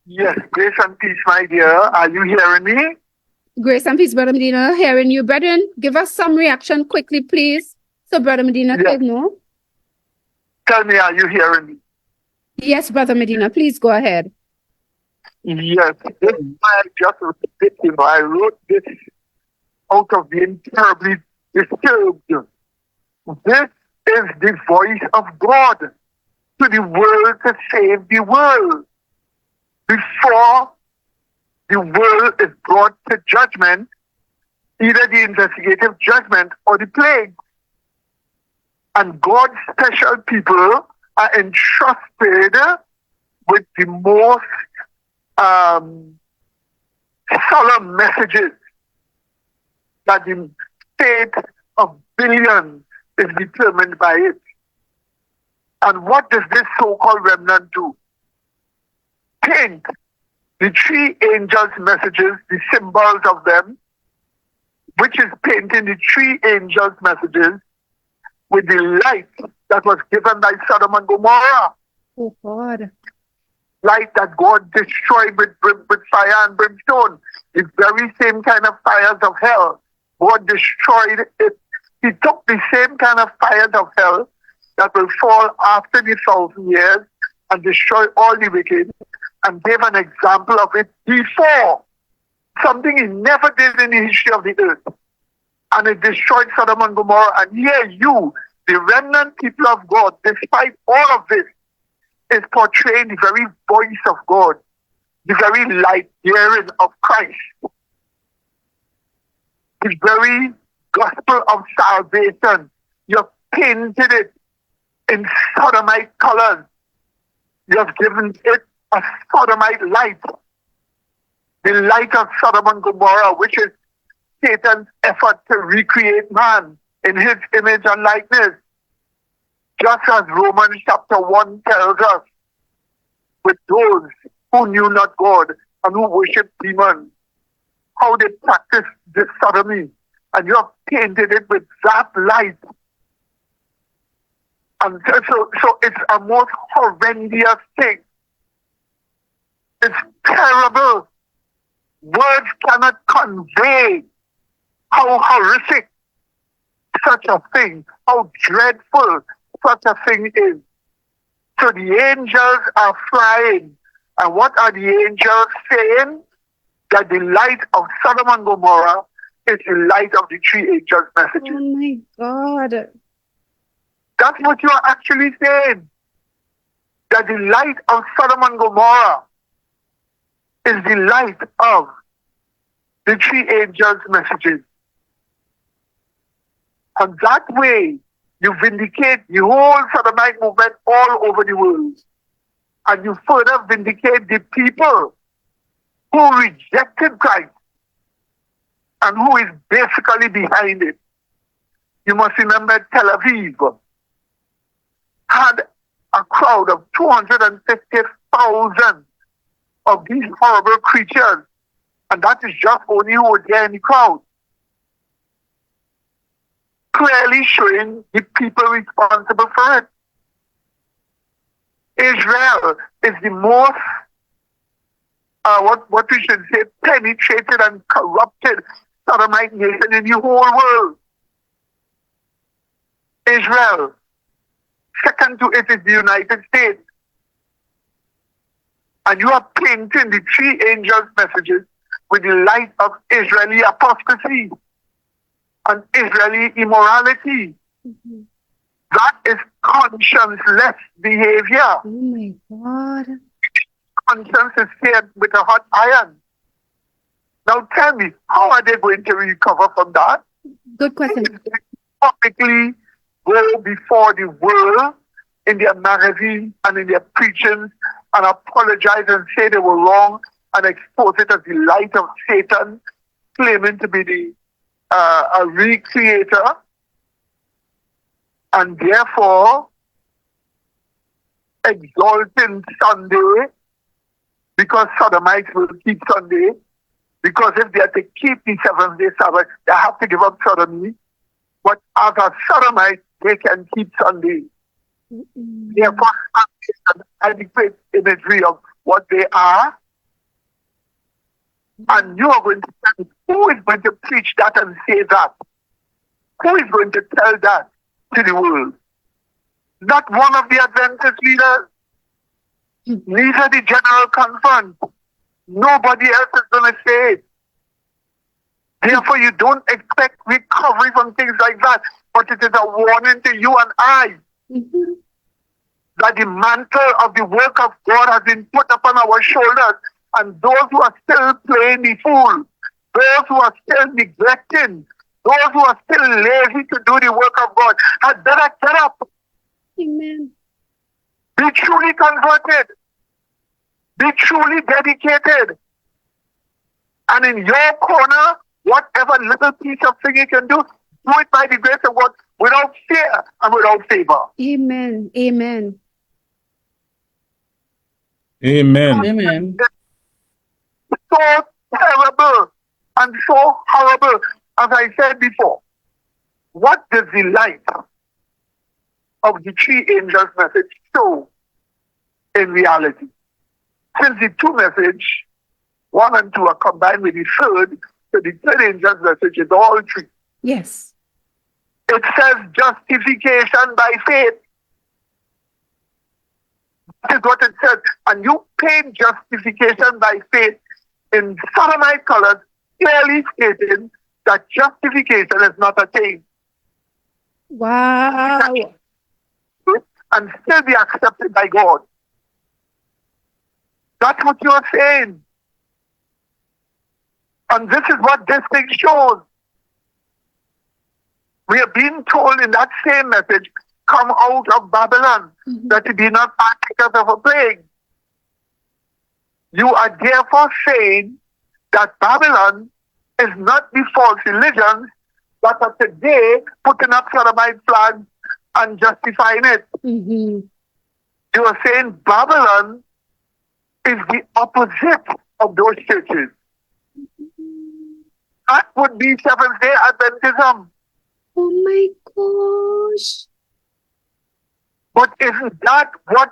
Yes, grace and peace, my dear. Are you hearing me? Grace and peace, Brother Medina. Hearing you, brethren. Give us some reaction quickly, please, so Brother Medina Yes. can know. Tell me, are you hearing me? Yes, Brother Medina, please go ahead. Yes. This is why I just wrote this. I wrote this out of being terribly disturbed. This is the voice of God to the world to save the world. Before the world is brought to judgment, either the investigative judgment or the plague. And God's special people are entrusted with the most solemn messages that the fate of billions is determined by it. And what does this so-called remnant do? Paint the three angels' messages, the symbols of them, which is painting the three angels' messages with the light that was given by Sodom and Gomorrah. Oh, God. Light that God destroyed with fire and brimstone. The very same kind of fires of hell. God destroyed it. He took the same kind of fires of hell that will fall after the 1,000 years and destroy all the wicked, and gave an example of it before. Something he never did in the history of the earth. And it destroyed Sodom and Gomorrah. And here you, the remnant people of God, despite all of this, is portraying the very voice of God, the very light bearing of Christ, the very gospel of salvation. You've painted it in sodomite colors. You've given it a sodomite light. The light of Sodom and Gomorrah, which is Satan's effort to recreate man in his image and likeness. Just as Romans chapter 1 tells us, with those who knew not God and who worshiped demons, how they practiced this sodomy. And you have painted it with that light. And so it's a most horrendous thing. It's terrible. Words cannot convey how horrific such a thing, how dreadful such a thing is. So the angels are flying. And what are the angels saying? That the light of Sodom and Gomorrah is the light of the three angels' messages. Oh, my God. That's what you are actually saying. That the light of Sodom and Gomorrah is the light of the three angels' messages. And that way, you vindicate the whole Sodomite movement all over the world. And you further vindicate the people who rejected Christ and who is basically behind it. You must remember Tel Aviv had a crowd of 250,000 of these horrible creatures. And that is just only who were there in the crowd. Clearly showing the people responsible for it. Israel is the most, what we should say, penetrated and corrupted sodomite nation in the whole world. Israel. Second to it is the United States. And you are painting the three angels' messages with the light of Israeli apostasy and Israeli immorality. Mm-hmm. That is conscienceless behavior. Oh, my God. Conscience is seared with a hot iron. Now tell me, how are they going to recover from that? Good question. They publicly go before the world in their magazines and in their preachings and apologize and say they were wrong and expose it as the light of Satan, claiming to be a recreator, and therefore exalting Sunday because Sodomites will keep Sunday, because if they are to keep the 7th-day Sabbath, they have to give up sodomy. But as a Sodomite, they can keep Sunday. Mm-hmm. Therefore, an adequate imagery of what they are And you are going to tell, who is going to preach that and say that? Who is going to tell that to the world? Not one of the Adventist leaders, neither the General Conference. Nobody else is going to say it. Therefore, you don't expect recovery from things like that. But it is a warning to you and I that the mantle of the work of God has been put upon our shoulders. And those who are still playing the fool, those who are still neglecting, those who are still lazy to do the work of God, had better get up. Amen. Be truly converted. Be truly dedicated. And in your corner, whatever little piece of thing you can do it by the grace of God without fear and without favor. Amen. Amen. Amen. Amen. So terrible and so horrible, as I said before. What does the light of the three angels' message show in reality? Since the two messages, 1 and 2, are combined with the third, so the third angel's message is all three. Yes. It says justification by faith. That is what it says. And you paint justification by faith in sodomite colors, clearly stating that justification is not a thing. Wow. And still be accepted by God. That's what you're saying. And this is what this thing shows. We are being told in that same message, come out of Babylon, that you be not partakers of a plague. You are therefore saying that Babylon is not the false religions that are today putting up sodomite flags and justifying it. You are saying Babylon is the opposite of those churches. That would be Seventh-day Adventism. Oh my gosh. But isn't that what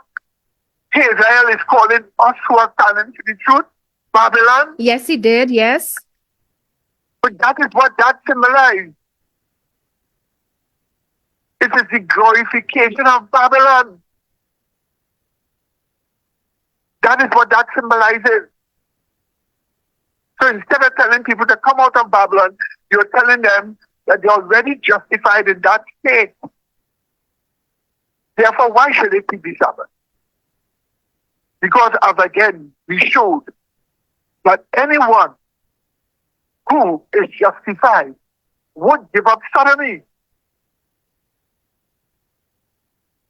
Hazael is calling us who are standing to the truth? Babylon? Yes, he did. Yes. But that is what that symbolizes. It is the glorification of Babylon. That is what that symbolizes. So instead of telling people to come out of Babylon, you're telling them that they're already justified in that state. Therefore, why should they keep the Sabbath? Because, as again, we showed that anyone who is justified would give up sodomy.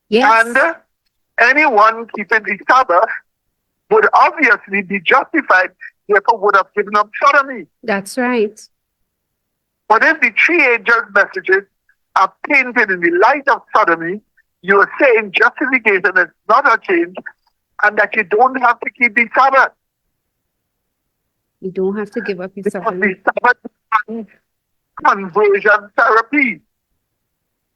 Yes. And anyone keeping the Sabbath would obviously be justified, therefore would have given up sodomy. That's right. But if the three angels' messages are painted in the light of sodomy, you are saying justification is not a change and that you don't have to keep the Sabbath. You don't have to give up your Because sovereignty. the Sabbath becomes conversion therapy.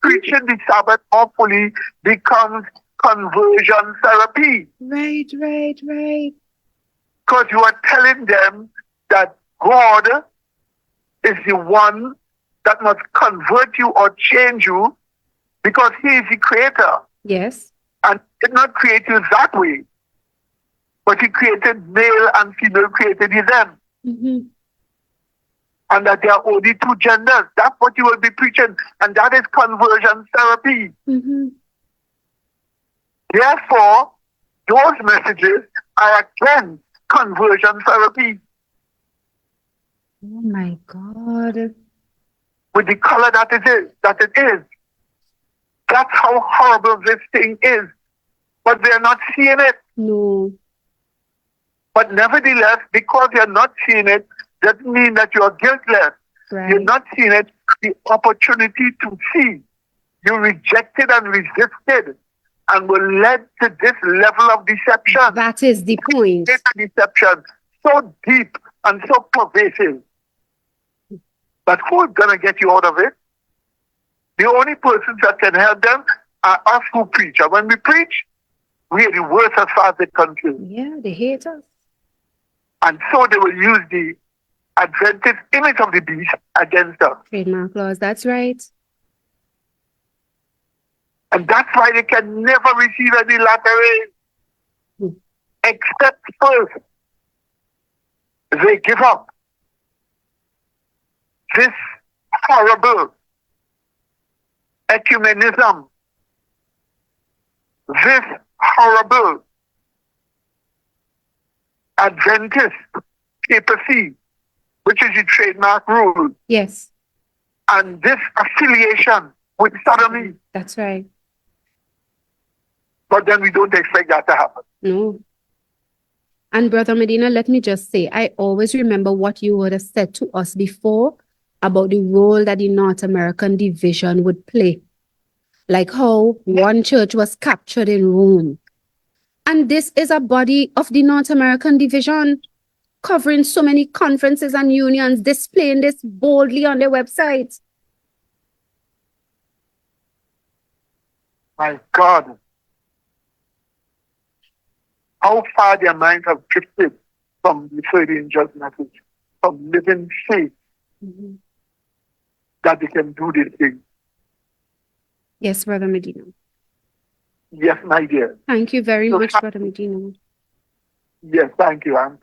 Preaching the Sabbath awfully becomes conversion therapy. Right, right, right. Because you are telling them that God is the one that must convert you or change you because he is the creator. Yes. And he did not create you that way. But he created male and female, created he them. And that there are only two genders. That's what you will be preaching. And that is conversion therapy. Therefore, those messages are against conversion therapy. Oh my God. With the color that it is. That's how horrible this thing is. But they're not seeing it. No. But nevertheless, because you're not seeing it, doesn't mean that you're guiltless. Right. You're not seeing it, the opportunity to see. You rejected and resisted and were led to this level of deception. That is the point. It's a deception so deep and so pervasive. But who's going to get you out of it? The only persons that can help them are us who preach. And when we preach, we are the worst as far as it concludes. Yeah, they hate us. And so they will use the Adventist image of the beast against us. Trademark laws. That's right. And that's why they can never receive any lottery, except first they give up this horrible ecumenism, this horrible Adventist papacy, which is the trademark rule, Yes. and this affiliation with sodomy. That's right. But then we don't expect that to happen. No. And Brother Medina, let me just say, I always remember what you would have said to us before about the role that the North American division would play. Like how one church was captured in Rome. And this is a body of the North American division covering so many conferences and unions, displaying this boldly on their website. My God. How far their minds have drifted from the third angel's message, from living faith that they can do this thing. Yes, Brother Medina. Yes, my dear. Thank you very So much, Brother Medina. Yes, thank you. I'm